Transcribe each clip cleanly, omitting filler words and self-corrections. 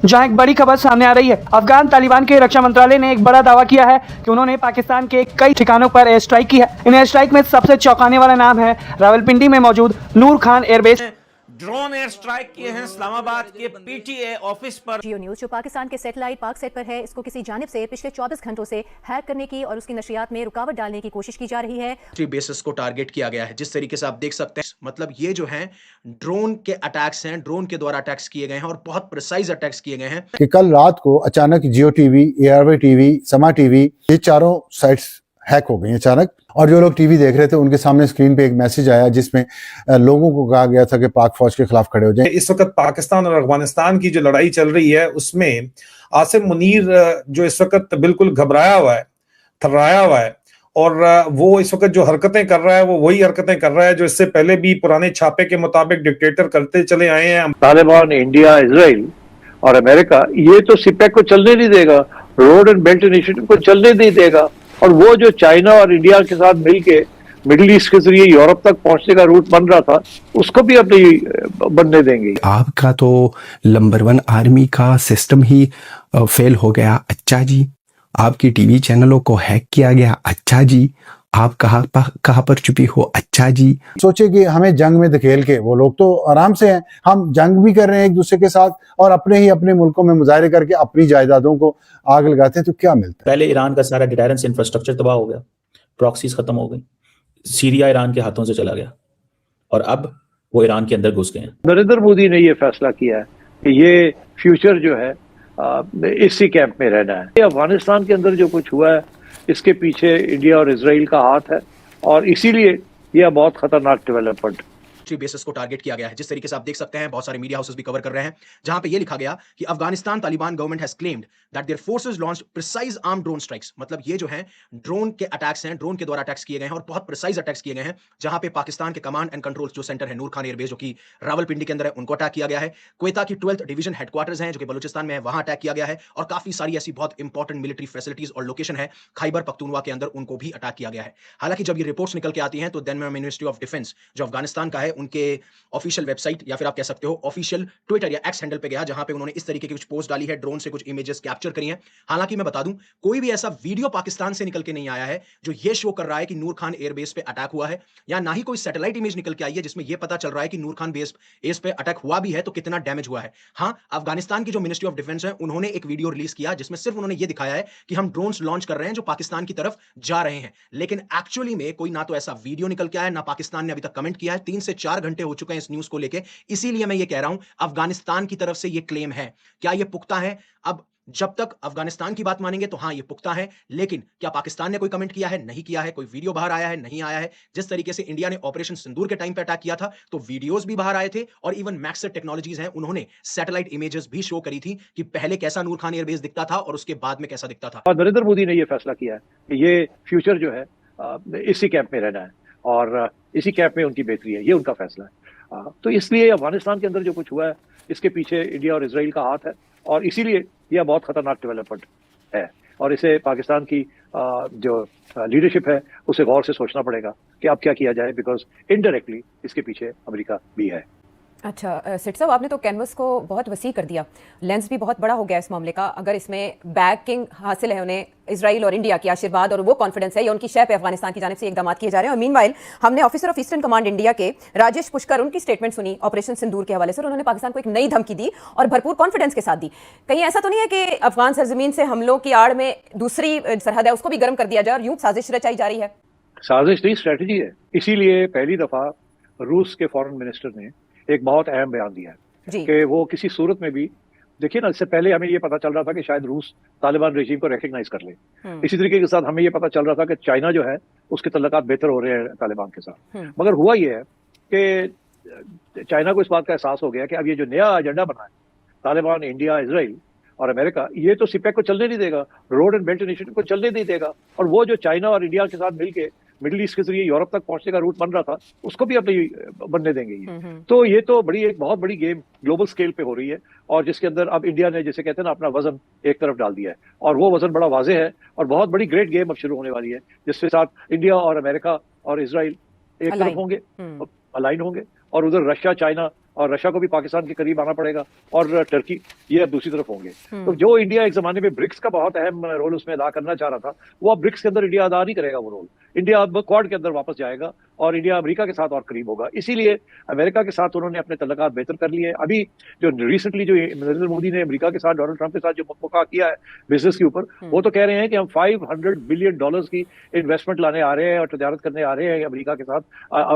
जहां एक बड़ी खबर सामने आ रही है। अफगान तालिबान के रक्षा मंत्रालय ने एक बड़ा दावा किया है कि उन्होंने पाकिस्तान के कई ठिकानों पर एयर स्ट्राइक की है। इन एयर स्ट्राइक में सबसे चौंकाने वाला नाम है रावलपिंडी में मौजूद Noor Khan airbase. Drone air strike किए हैं इस्लामाबाद के पीटीए ऑफिस पर। जियो न्यूज जो पाकिस्तान के सैटेलाइट पाक सेट पर है, इसको किसी जानिब से पिछले 24 घंटों से हैक करने की और उसकी नशियात में रुकावट डालने की कोशिश की जा रही है। बेसिस को टारगेट किया गया है। जिस तरीके से आप देख सकते हैं, मतलब ये जो है ड्रोन के अटैक्स हैं, ड्रोन के द्वारा अटैक्स किए गए हैं और बहुत प्रिसाइज अटैक्स किए गए हैं। कि कल रात को अचानक जियो टीवी, एयरवे टीवी, समा टीवी, ये चारों साइट्स हैक हो गई अचानक। और जो लोग टीवी देख रहे थे उनके सामने स्क्रीन पे एक मैसेज आया जिसमें लोगों को कहा गया था कि पाक फौज के खिलाफ खड़े हो जाएं। इस वक्त पाकिस्तान और अफगानिस्तान की जो लड़ाई चल रही है उसमें आसिम मुनीर जो इस वक्त बिल्कुल घबराया हुआ है, थर्राया हुआ है, और वो इस वक्त जो हरकतें कर रहा है वो वही हरकतें कर रहा है जो इससे पहले भी पुराने छापे के मुताबिक डिक्टेटर करते चले आए हैं। तालिबान, इंडिया, इजराइल और अमेरिका ये तो सिपेक को चलने नहीं देगा, रोड एंड बेल्ट इनिशिएटिव को चलने नहीं देगा, और वो जो चाइना और इंडिया के साथ मिलके मिडिल ईस्ट के जरिए यूरोप तक पहुंचने का रूट बन रहा था उसको भी अब नहीं बनने देंगे। आपका तो नंबर 1 आर्मी का सिस्टम ही फेल हो गया। अच्छा जी, आपकी टीवी चैनलों को हैक किया गया। अच्छा जी, आप कहाँ पर छुपी हो। अच्छा जी, सोचे कि हमें जंग में धकेल के, वो लोग तो आराम से हैं, हम जंग भी कर रहे हैं एक दूसरे के साथ और अपने मुल्कों में मुजाहरे करके अपनी जायदादों को आग लगाते हैं, तो क्या मिलता है। पहले ईरान का सारा डिटेरेंस इंफ्रास्ट्रक्चर तबाह हो गया, प्रॉक्सीज खत्म हो गई, सीरिया ईरान के हाथों से चला गया और अब वो ईरान के अंदर घुस गए हैं। नरेंद्र मोदी ने ये फैसला किया है कि ये फ्यूचर जो है इसी कैंप में रहना है। अफगानिस्तान के अंदर जो कुछ हुआ है इसके पीछे इंडिया और इजराइल का हाथ है और इसीलिए यह बहुत खतरनाक डेवलपमेंट। बेसिस को टारगेट किया गया है। जिस तरीके से आप देख सकते हैं, बहुत सारे मीडिया हाउसेस भी कवर कर रहे हैं, जहां पे ये लिखा गया कि Afghanistan Taliban government has claimed that their forces launched precise arm drone strikes. मतलब ये जो है ड्रोन के अटैक्स हैं, ड्रोन के द्वारा अटैक्स किए गए हैं और बहुत प्रिसाइज अटैक्स किए गए हैं, जहां पे पाकिस्तान के कमांड एंड कंट्रोल जो सेंटर है नूर खान एयरबेस जो कि रावलपिंडी के अंदर है, उनको अटैक किया गया है। क्वेता की 12th डिवीजन हेडक्वार्टर्स हैं जो कि बलूचिस्तान में है, वहां अटैक किया गया है और काफी सारी ऐसी बहुत इंपॉर्टेंट मिलिट्री फैसिलिटीज और लोकेशन है खैबर पख्तूनवा के अंदर, उनको भी अटैक किया गया है। हालांकि जब ये रिपोर्ट्स निकल के आती हैं तो देन मिनिस्ट्री ऑफ डिफेंस जो अफगानिस्तान का है उनके ऑफिशियल वेबसाइट या फिर आप कह सकते हो ऑफिशियल ट्विटर या एक्स हैंडल पे गया, जहां पे उन्होंने इस तरीके की कुछ पोस्ट डाली है, ड्रोन से कुछ इमेजेस कैप्चर करी हैं। हालांकि मैं बता दूं, कोई भी ऐसा वीडियो पाकिस्तान से निकल के नहीं आया है जो ये शो कर रहा है कि नूर खान एयरबेस पे अटैक हुआ है, या ना ही कोई सैटेलाइट इमेज निकल के आई है जिसमें यह पता चल रहा है कि नूर खान बेस पे अटैक हुआ भी है तो कितना डैमेज हुआ है। हां, अफगानिस्तान की जो मिनिस्ट्री ऑफ डिफेंस है उन्होंने एक वीडियो रिलीज किया जिसमें सिर्फ उन्होंने ये दिखाया है कि हम ड्रोन्स लॉन्च कर रहे हैं जो पाकिस्तान की तरफ जा रहे हैं, लेकिन एक्चुअली में कोई ना तो ऐसा वीडियो निकल के आया, ना पाकिस्तान ने अभी तक कमेंट किया है। 3 से 4 घंटे हो चुके हैं इस न्यूज को लेकर, इसीलिए मैं ये कह रहा हूं अफगानिस्तान की तरफ से ये क्लेम है। क्या ये पुख्ता है? अब जब तक अफगानिस्तान की बात मानेंगे तो हां ये पुख्ता है, लेकिन क्या पाकिस्तान ने कोई कमेंट किया है? नहीं किया है। कोई वीडियो बाहर आया है? नहीं आया है। जिस तरीके से इंडिया ने ऑपरेशन सिंदूर के टाइम पे अटैक किया था तो वीडियोस भी बाहर आए थे और इवन मैक्सेट टेक्नोलॉजीज हैं, उन्होंने सैटेलाइट इमेजेस भी शो करी थी कि पहले कैसा नूर खान एयरबेस दिखता था और उसके बाद में कैसा दिखता था। और नरेंद्र मोदी ने ये फैसला किया है कि ये फ्यूचर जो है इसी कैंप में रहना है और इसी कैंप में उनकी बेहतरी है, ये उनका फैसला है। तो इसलिए अफगानिस्तान के अंदर जो कुछ हुआ है इसके पीछे इंडिया और इजराइल का हाथ है और इसीलिए यह बहुत खतरनाक डेवलपमेंट है और इसे पाकिस्तान की जो लीडरशिप है उसे गौर से सोचना पड़ेगा कि अब क्या किया जाए, बिकॉज इनडायरेक्टली इसके पीछे अमेरिका भी है। अच्छा सेठ साहब, आपने तो कैनवस को बहुत वसी कर दिया, लेंस भी बहुत बड़ा हो गया इस मामले का। अगर इसमें बैकिंग हासिल है उन्हें इजराइल और इंडिया की आशीर्वाद और वो कॉन्फिडेंस है या उनकी शय पे अफगानिस्तान की जानिब से इकदाम किए जा रहे हैं। और मीनवाइल हमने officer of eastern command India के राजेश पुष्कर उनकी स्टेटमेंट सुनी ऑपरेशन सिंदूर के हवाले से, उन्होंने पाकिस्तान को एक नई धमकी दी और भरपूर कॉन्फिडेंस के साथ दी। कहीं ऐसा तो नहीं है कि अफगान सरजमीन से हमलों की आड़ में दूसरी सरहद है उसको भी गर्म कर दिया जाए और यूं साजिश रचाई जा रही है? साजिश नहीं, स्ट्रेटजी है। इसीलिए पहली दफा रूस के फॉरेन मिनिस्टर ने एक बहुत अहम बयान दिया है कि वो किसी सूरत में भी, देखिए ना, इससे पहले हमें ये पता चल रहा था कि शायद रूस तालिबान रेजिम को रिकग्नाइज कर ले। इसी तरीके के साथ हमें ये पता चल रहा था कि चाइना जो है उसके तल्लुकात बेहतर हो रहे हैं तालिबान के साथ। मगर हुआ ये है कि चाइना को इस बात का एहसास हो गया कि अब ये जो नया एजेंडा बना है तालिबान, इंडिया, इजराइल और अमेरिका, ये तो सिपेक को चलने नहीं देगा, रोड एंड बेल्ट इनिशिएटिव को चलने नहीं देगा, और वो जो चाइना और इंडिया के साथ मिलके मिडिल ईस्ट के जरिए यूरोप तक पहुंचने का रूट बन रहा था उसको भी अब नहीं बनने देंगे ये। तो ये तो एक बहुत बड़ी गेम ग्लोबल स्केल पे हो रही है और जिसके अंदर अब इंडिया ने, जैसे कहते हैं ना, अपना वजन एक तरफ डाल दिया है और वो वजन बड़ा वाजे है और बहुत बड़ी ग्रेट गेम अब शुरू होने वाली है, जिसके साथ इंडिया और अमेरिका और इजराइल एक तरफ होंगे, अलाइन होंगे, और उधर रशिया, चाइना और रशिया को भी पाकिस्तान के करीब आना पड़ेगा, और टर्की, ये अब दूसरी तरफ होंगे। तो जो इंडिया एक जमाने में ब्रिक्स का बहुत अहम रोल उसमें अदा करना चाह रहा था, वो अब ब्रिक्स के अंदर इंडिया अदा नहीं करेगा वो रोल। इंडिया अब क्वाड के अंदर वापस जाएगा और इंडिया अमेरिका के साथ और करीब होगा। इसीलिए अमेरिका के साथ उन्होंने अपने तल्लुकात बेहतर कर लिए। अभी जो रिसेंटली जो नरेंद्र मोदी ने अमेरिका के साथ, डोनाल्ड ट्रंप के साथ जो मुक्का किया है बिजनेस के ऊपर, वो तो कह रहे हैं कि हम $500 बिलियन की इन्वेस्टमेंट लाने आ रहे हैं और तजारत करने आ रहे हैं अमेरिका के साथ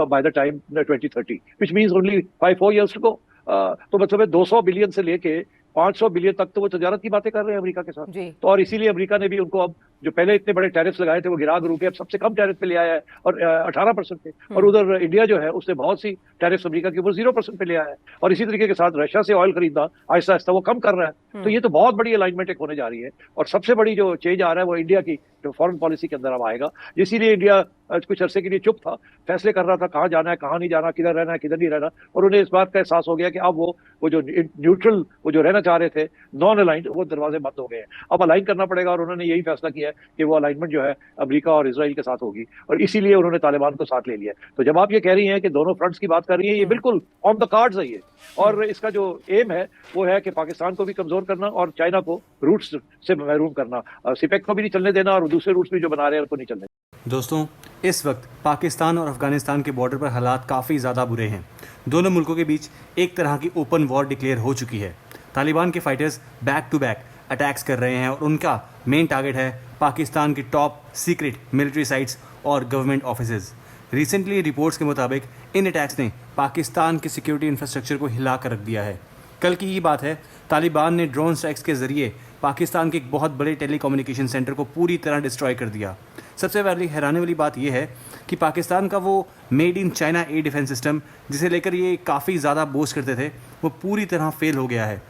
by the time 2030, which means only 5-4 years को। तो मतलब 200 बिलियन से लेके 500 बिलियन तक तो वो तजारत की बातें कर रहे हैं अमेरिका के साथ। तो और इसीलिए अमेरिका ने भी उनको अब जो पहले इतने बड़े टैरिफ्स लगाए थे वो गिरा गिरू के अब सबसे कम टैरिफ पे ले आया है, और 18% पे। और उधर इंडिया जो है उसने बहुत सी टैरिफ्स अमेरिका के ऊपर 0% पे ले आया है, और इसी तरीके के साथ रशिया से ऑयल खरीदना आहिस्ता आहिस्ता वो कम कर रहा है। तो ये तो बहुत बड़ी अलाइनमेंट एक होने जा रही है, और सबसे बड़ी जो चेंज आ रहा है वो इंडिया की जो फॉरेन पॉलिसी के अंदर अब आएगा। इसीलिए इंडिया कुछ अरसे के लिए चुप था, फैसले कर रहा था कहाँ जाना है, कहाँ नहीं जाना, किधर रहना है, किधर नहीं रहना, और उन्हें इस बात का एहसास हो गया कि अब वो जो न्यूट्रल, वो जो रहना चाह रहे थे, नॉन अलाइंड, वो दरवाजे बंद हो गए हैं। अब अलाइन करना पड़ेगा, और उन्होंने यही फैसला किया है कि वो अलाइनमेंट जो है अमेरिका और इजराइल के साथ होगी, और इसीलिए उन्होंने तालिबान को साथ ले लिया। तो जब आप ये कह रही हैं कि दोनों फ्रंट्स की बात कर रही हैं, ये बिल्कुल ऑन द कार्ड्स है ये। और इसका जो एम है वो है कि पाकिस्तान को भी कमजोर करना और चाइना को रूट्स से महरूम करना, सिपेक को भी नहीं चलने देना, और दूसरे रूट्स भी जो बना रहे हैं उनको नहीं चलने देना। दोस्तों, इस वक्त पाकिस्तान और अफगानिस्तान के बॉर्डर पर हालात काफ़ी ज़्यादा बुरे हैं। दोनों मुल्कों के बीच एक तरह की ओपन वॉर डिक्लेयर हो चुकी है। तालिबान के fighters back to back attacks कर रहे हैं, और उनका मेन टारगेट है पाकिस्तान की टॉप सीक्रेट मिलिट्री साइट्स और गवर्नमेंट ऑफिसेज। रिसेंटली रिपोर्ट्स के मुताबिक इन अटैक्स ने पाकिस्तान के सिक्योरिटी इंफ्रास्ट्रक्चर को हिला कर रख दिया है। कल की ही बात है, तालिबान ने ड्रोन स्ट्राइक्स के जरिए पाकिस्तान के एक बहुत बड़े टेलीकम्युनिकेशन सेंटर को पूरी तरह डिस्ट्रॉय कर दिया। सबसे पहले हैरानी वाली बात यह है कि पाकिस्तान का वो made in China air defence system, जिसे लेकर ये काफ़ी ज़्यादा बोस्ट करते थे, वो पूरी तरह फेल हो गया है।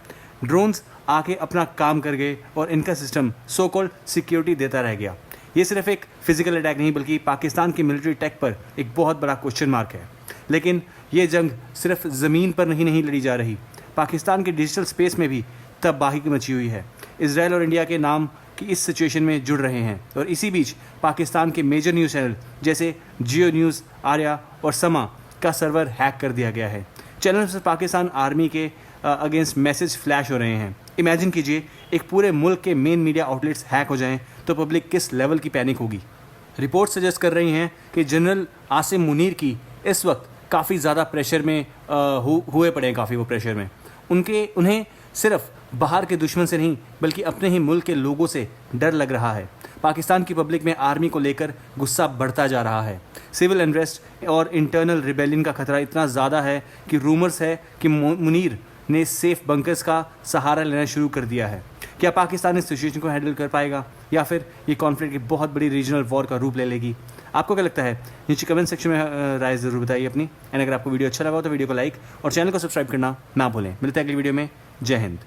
ड्रोन्स आके अपना काम कर गए और इनका सिस्टम सो कॉल्ड सिक्योरिटी देता रह गया। ये सिर्फ एक फिजिकल अटैक नहीं, बल्कि पाकिस्तान की मिलिट्री टेक पर एक बहुत बड़ा क्वेश्चन मार्क है। लेकिन ये जंग सिर्फ ज़मीन पर नहीं लड़ी जा रही, पाकिस्तान के डिजिटल स्पेस में भी तबाही मची हुई है। इजराइल और इंडिया के नाम की इस सिचुएशन में जुड़ रहे हैं, और इसी बीच पाकिस्तान के मेजर न्यूज़ चैनल जैसे जियो न्यूज़, आर्या और समा का सर्वर हैक कर दिया गया है। चैनल से पाकिस्तान आर्मी के अगेंस्ट मैसेज फ्लैश हो रहे हैं। इमेजिन कीजिए, एक पूरे मुल्क के मेन मीडिया आउटलेट्स हैक हो जाएं तो पब्लिक किस लेवल की पैनिक होगी। रिपोर्ट सजेस्ट कर रही हैं कि जनरल आसिम मुनीर की इस वक्त काफ़ी ज़्यादा प्रेशर में हुए पड़े हैं, काफ़ी वो प्रेशर में। उन्हें सिर्फ बाहर के दुश्मन से नहीं, बल्कि अपने ही मुल्क के लोगों से डर लग रहा है। पाकिस्तान की पब्लिक में आर्मी को लेकर गुस्सा बढ़ता जा रहा है। सिविल अनरेस्ट और इंटरनल रिबेलियन का खतरा इतना ज़्यादा है कि रूमर्स है कि मुनीर ने सेफ बंकर्स का सहारा लेना शुरू कर दिया है। क्या पाकिस्तान इस सिचुएशन को हैंडल कर पाएगा, या फिर ये कॉन्फ्लिक्ट एक बहुत बड़ी रीजनल वॉर का रूप ले लेगी? आपको क्या लगता है? नीचे कमेंट सेक्शन में राय ज़रूर बताइए अपनी। एंड अगर आपको वीडियो अच्छा लगा हो तो वीडियो को लाइक और चैनल को सब्सक्राइब करना ना भूलें। मिलते हैं अगली वीडियो में। जय हिंद।